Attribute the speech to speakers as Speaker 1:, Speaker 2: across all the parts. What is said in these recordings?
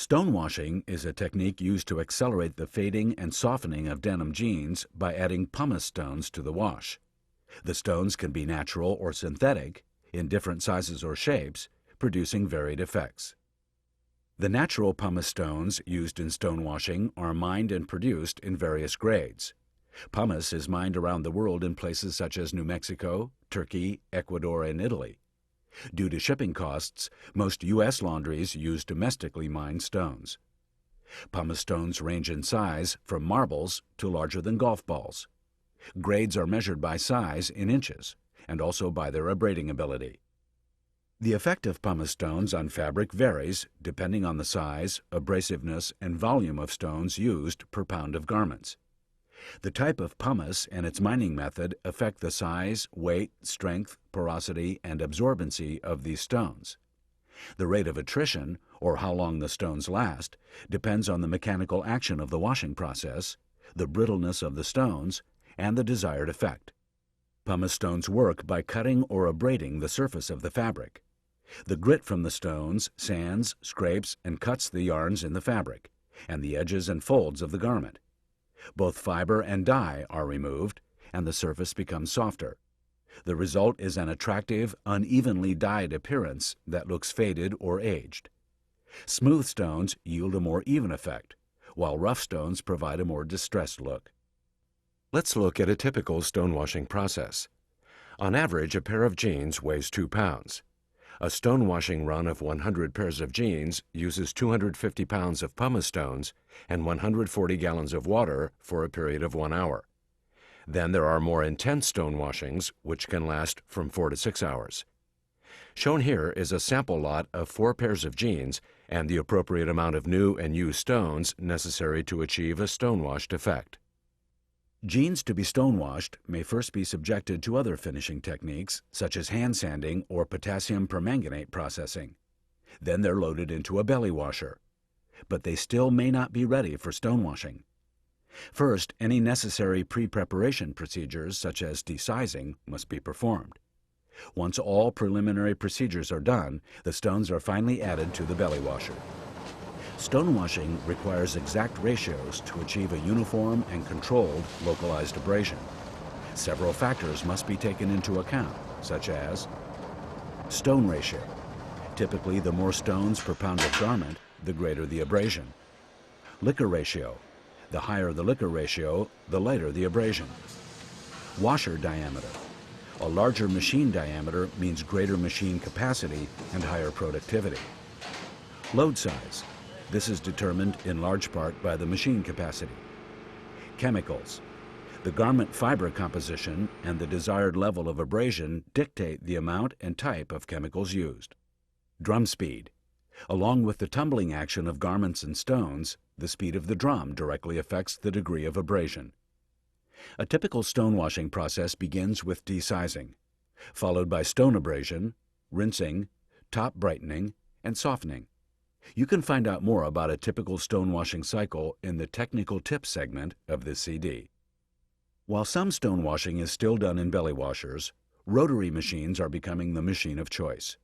Speaker 1: Stonewashing is a technique used to accelerate the fading and softening of denim jeans by adding pumice stones to the wash. The stones can be natural or synthetic, in different sizes or shapes, producing varied effects. The natural pumice stones used in stonewashing are mined and produced in various grades. Pumice is mined around the world in places such as New Mexico, Turkey, Ecuador, and Italy. Due to shipping costs, most U.S. laundries use domestically mined stones. Pumice stones range in size from marbles to larger than golf balls. Grades are measured by size in inches, and also by their abrading ability. The effect of pumice stones on fabric varies depending on the size, abrasiveness, and volume of stones used per pound of garments. The type of pumice and its mining method affect the size, weight, strength, porosity, and absorbency of these stones. The rate of attrition, or how long the stones last, depends on the mechanical action of the washing process, the brittleness of the stones, and the desired effect. Pumice stones work by cutting or abrading the surface of the fabric. The grit from the stones sands, scrapes, and cuts the yarns in the fabric, and the edges and folds of the garment. Both fiber and dye are removed, and the surface becomes softer. The result is an attractive, unevenly dyed appearance that looks faded or aged. Smooth stones yield a more even effect, while rough stones provide a more distressed look.
Speaker 2: Let's look at a typical stonewashing process. On average, a pair of jeans weighs 2 pounds. A stonewashing run of 100 pairs of jeans uses 250 pounds of pumice stones and 140 gallons of water for a period of 1 hour. Then there are more intense stonewashings, which can last from 4 to 6 hours. Shown here is a sample lot of 4 pairs of jeans and the appropriate amount of new and used stones necessary to achieve a stonewashed effect.
Speaker 1: Jeans to be stonewashed may first be subjected to other finishing techniques, such as hand sanding or potassium permanganate processing. Then they're loaded into a belly washer. But they still may not be ready for stonewashing. First, any necessary pre-preparation procedures, such as desizing, must be performed. Once all preliminary procedures are done, the stones are finally added to the belly washer. Stonewashing requires exact ratios to achieve a uniform and controlled localized abrasion. Several factors must be taken into account, such as stone ratio. Typically, the more stones per pound of garment, the greater the abrasion. Liquor ratio. The higher the liquor ratio, the lighter the abrasion. Washer diameter. A larger machine diameter means greater machine capacity and higher productivity. Load size. This is determined in large part by the machine capacity. Chemicals. The garment fiber composition and the desired level of abrasion dictate the amount and type of chemicals used. Drum speed. Along with the tumbling action of garments and stones, the speed of the drum directly affects the degree of abrasion. A typical stonewashing process begins with desizing, followed by stone abrasion, rinsing, top brightening, and softening. You can find out more about a typical stonewashing cycle in the Technical Tips segment of this CD. While some stonewashing is still done in belly washers, rotary machines are becoming the machine of choice.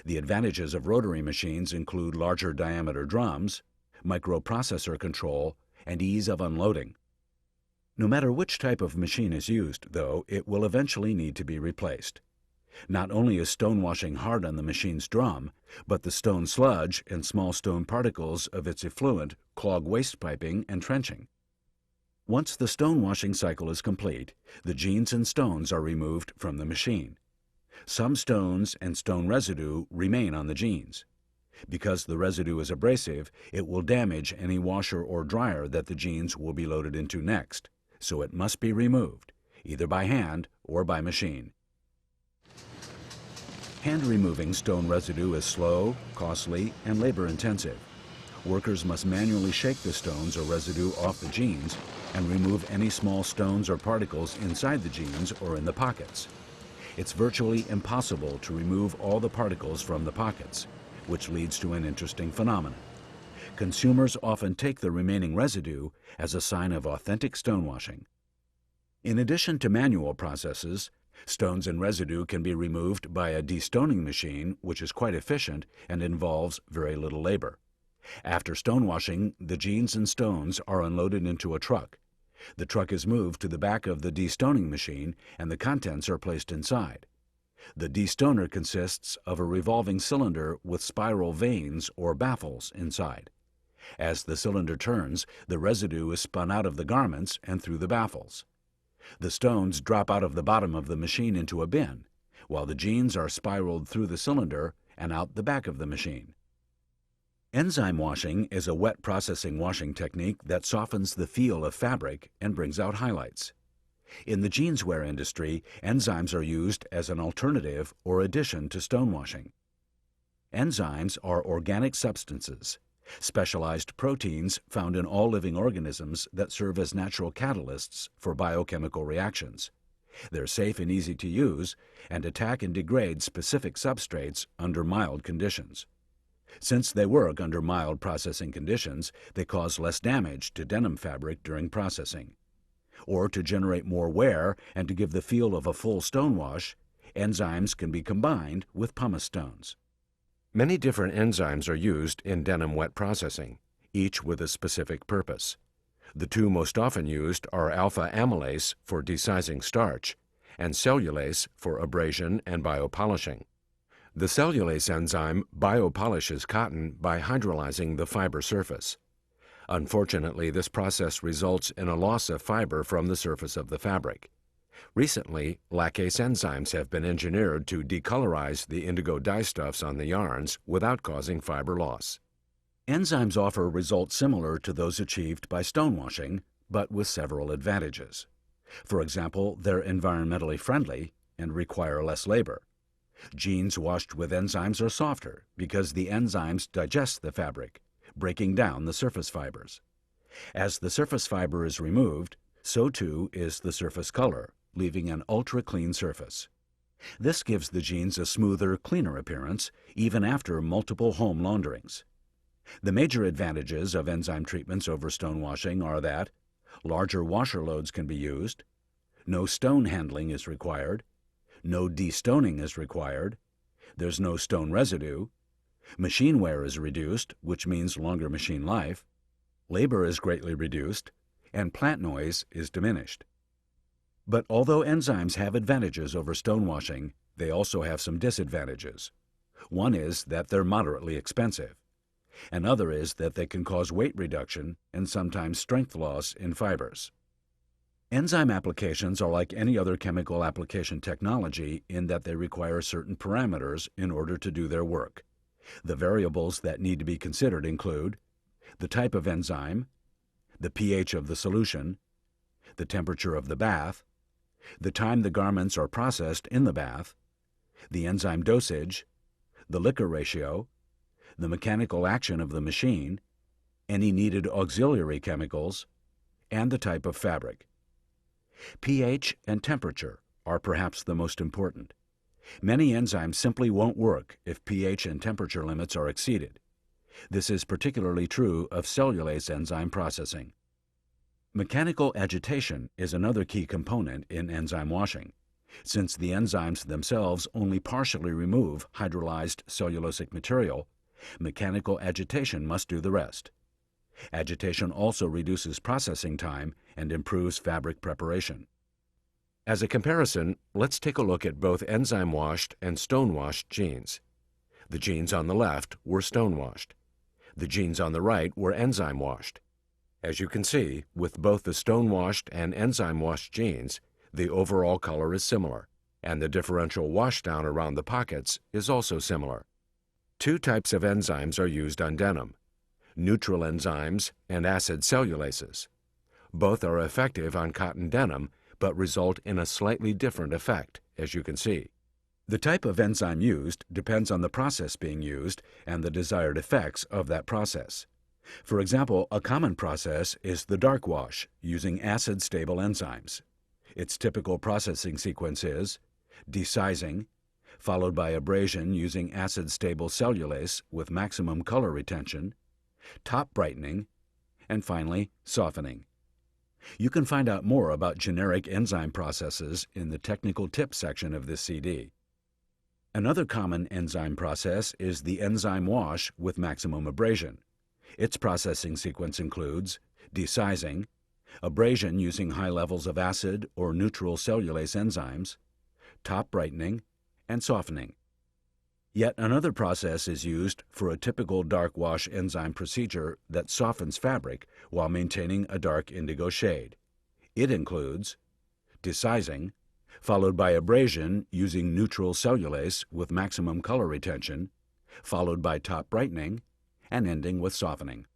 Speaker 1: The advantages of rotary machines include larger diameter drums, microprocessor control, and ease of unloading. No matter which type of machine is used, though, it will eventually need to be replaced. Not only is stonewashing hard on the machine's drum, but the stone sludge and small stone particles of its effluent clog waste piping and trenching. Once the stonewashing cycle is complete, the jeans and stones are removed from the machine. Some stones and stone residue remain on the jeans. Because the residue is abrasive, it will damage any washer or dryer that the jeans will be loaded into next, so it must be removed, either by hand or by machine. Hand removing stone residue is slow, costly, and labor-intensive. Workers must manually shake the stones or residue off the jeans and remove any small stones or particles inside the jeans or in the pockets. It's virtually impossible to remove all the particles from the pockets, which leads to an interesting phenomenon. Consumers often take the remaining residue as a sign of authentic stonewashing. In addition to manual processes, stones and residue can be removed by a destoning machine, which is quite efficient and involves very little labor. After stonewashing, the jeans and stones are unloaded into a truck. The truck is moved to the back of the destoning machine and the contents are placed inside. The destoner consists of a revolving cylinder with spiral vanes or baffles inside. As the cylinder turns, the residue is spun out of the garments and through the baffles. The stones drop out of the bottom of the machine into a bin, while the jeans are spiraled through the cylinder and out the back of the machine. Enzyme washing is a wet processing washing technique that softens the feel of fabric and brings out highlights. In the jeanswear industry, enzymes are used as an alternative or addition to stonewashing. Enzymes are organic substances, specialized proteins found in all living organisms that serve as natural catalysts for biochemical reactions. They're safe and easy to use and attack and degrade specific substrates under mild conditions. Since they work under mild processing conditions, they cause less damage to denim fabric during processing. Or to generate more wear and to give the feel of a full stonewash, enzymes can be combined with pumice stones.
Speaker 2: Many different enzymes are used in denim wet processing, each with a specific purpose. The two most often used are alpha amylase for desizing starch and cellulase for abrasion and biopolishing. The cellulase enzyme biopolishes cotton by hydrolyzing the fiber surface. Unfortunately, this process results in a loss of fiber from the surface of the fabric. Recently, lacase enzymes have been engineered to decolorize the indigo dyestuffs on the yarns without causing fiber loss.
Speaker 1: Enzymes offer results similar to those achieved by stonewashing, but with several advantages. For example, they're environmentally friendly and require less labor. Jeans washed with enzymes are softer because the enzymes digest the fabric, breaking down the surface fibers. As the surface fiber is removed, so too is the surface color, leaving an ultra-clean surface. This gives the jeans a smoother, cleaner appearance, even after multiple home launderings. The major advantages of enzyme treatments over stonewashing are that larger washer loads can be used, no stone handling is required, no destoning is required, there's no stone residue, machine wear is reduced, which means longer machine life, labor is greatly reduced, and plant noise is diminished. But although enzymes have advantages over stonewashing, they also have some disadvantages. One is that they're moderately expensive. Another is that they can cause weight reduction and sometimes strength loss in fibers. Enzyme applications are like any other chemical application technology in that they require certain parameters in order to do their work. The variables that need to be considered include the type of enzyme, the pH of the solution, the temperature of the bath, the time the garments are processed in the bath, the enzyme dosage, the liquor ratio, the mechanical action of the machine, any needed auxiliary chemicals, and the type of fabric. pH and temperature are perhaps the most important. Many enzymes simply won't work if pH and temperature limits are exceeded. This is particularly true of cellulase enzyme processing. Mechanical agitation is another key component in enzyme washing. Since the enzymes themselves only partially remove hydrolyzed cellulosic material, mechanical agitation must do the rest. Agitation also reduces processing time and improves fabric preparation. As a comparison, let's take a look at both enzyme-washed and stone-washed jeans. The jeans on the left were stone-washed. The jeans on the right were enzyme-washed. As you can see, with both the stone-washed and enzyme-washed jeans, the overall color is similar, and the differential washdown around the pockets is also similar. Two types of enzymes are used on denim: neutral enzymes and acid cellulases. Both are effective on cotton denim, but result in a slightly different effect, as you can see. The type of enzyme used depends on the process being used and the desired effects of that process. For example, a common process is the dark wash using acid-stable enzymes. Its typical processing sequence is desizing, followed by abrasion using acid-stable cellulase with maximum color retention, top brightening, and finally softening. You can find out more about generic enzyme processes in the technical tips section of this CD. Another common enzyme process is the enzyme wash with maximum abrasion. Its processing sequence includes desizing, abrasion using high levels of acid or neutral cellulase enzymes, top brightening, and softening. Yet another process is used for a typical dark wash enzyme procedure that softens fabric while maintaining a dark indigo shade. It includes desizing, followed by abrasion using neutral cellulase with maximum color retention, followed by top brightening, and ending with softening.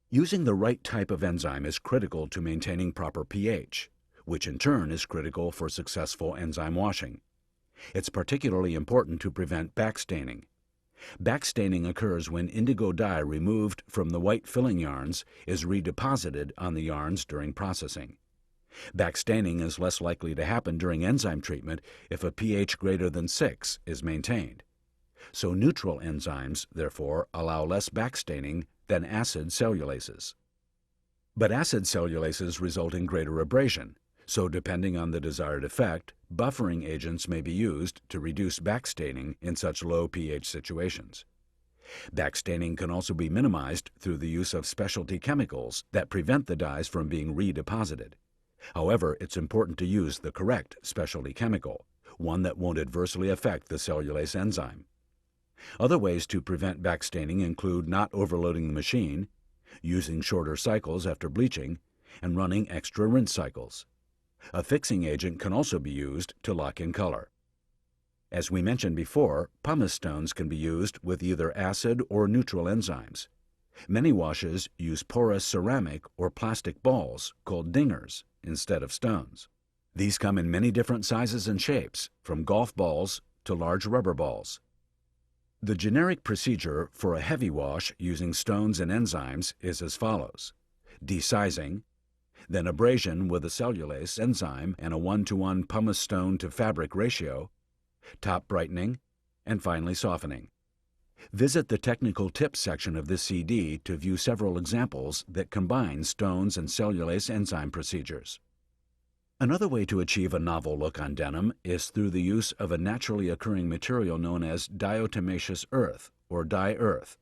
Speaker 1: Using the right type of enzyme is critical to maintaining proper pH, which in turn is critical for successful enzyme washing. It's particularly important to prevent backstaining. Backstaining occurs when indigo dye removed from the white filling yarns is redeposited on the yarns during processing. Backstaining is less likely to happen during enzyme treatment if a pH greater than 6 is maintained. So neutral enzymes, therefore, allow less backstaining than acid cellulases. But acid cellulases result in greater abrasion, so depending on the desired effect, buffering agents may be used to reduce backstaining in such low pH situations. Backstaining can also be minimized through the use of specialty chemicals that prevent the dyes from being redeposited. However, it's important to use the correct specialty chemical, one that won't adversely affect the cellulase enzyme. Other ways to prevent backstaining include not overloading the machine, using shorter cycles after bleaching, and running extra rinse cycles. A fixing agent can also be used to lock in color. As we mentioned before, pumice stones can be used with either acid or neutral enzymes. Many washes use porous ceramic or plastic balls called dingers instead of stones. These come in many different sizes and shapes, from golf balls to large rubber balls. The generic procedure for a heavy wash using stones and enzymes is as follows: desizing, then abrasion with a cellulase enzyme and a 1:1 pumice stone to fabric ratio, top brightening, and finally softening. Visit the technical tips section of this CD to view several examples that combine stones and cellulase enzyme procedures. Another way to achieve a novel look on denim is through the use of a naturally occurring material known as diatomaceous earth, or dye earth.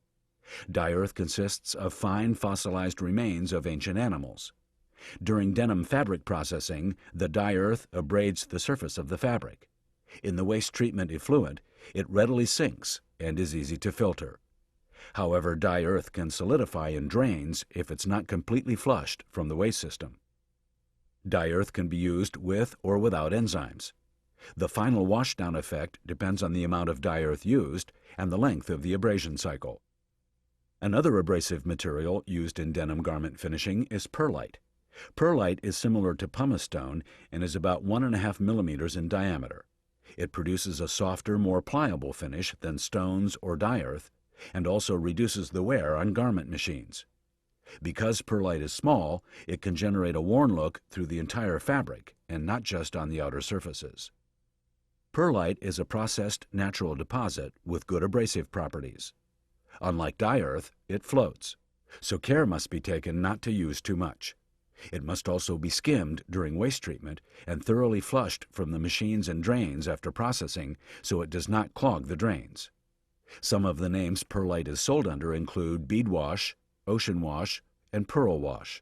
Speaker 1: Dye earth consists of fine fossilized remains of ancient animals. During denim fabric processing, the dye earth abrades the surface of the fabric. In the waste treatment effluent, it readily sinks and is easy to filter. However, dye earth can solidify in drains if it's not completely flushed from the waste system. Dye earth can be used with or without enzymes. The final washdown effect depends on the amount of dye earth used and the length of the abrasion cycle. Another abrasive material used in denim garment finishing is perlite. Perlite is similar to pumice stone and is about 1.5 millimeters in diameter. It produces a softer, more pliable finish than stones or dye earth, and also reduces the wear on garment machines. Because perlite is small, it can generate a worn look through the entire fabric and not just on the outer surfaces. Perlite is a processed natural deposit with good abrasive properties. Unlike dye earth, it floats, so care must be taken not to use too much. It must also be skimmed during waste treatment and thoroughly flushed from the machines and drains after processing so it does not clog the drains. Some of the names perlite is sold under include bead wash, ocean wash, and pearl wash.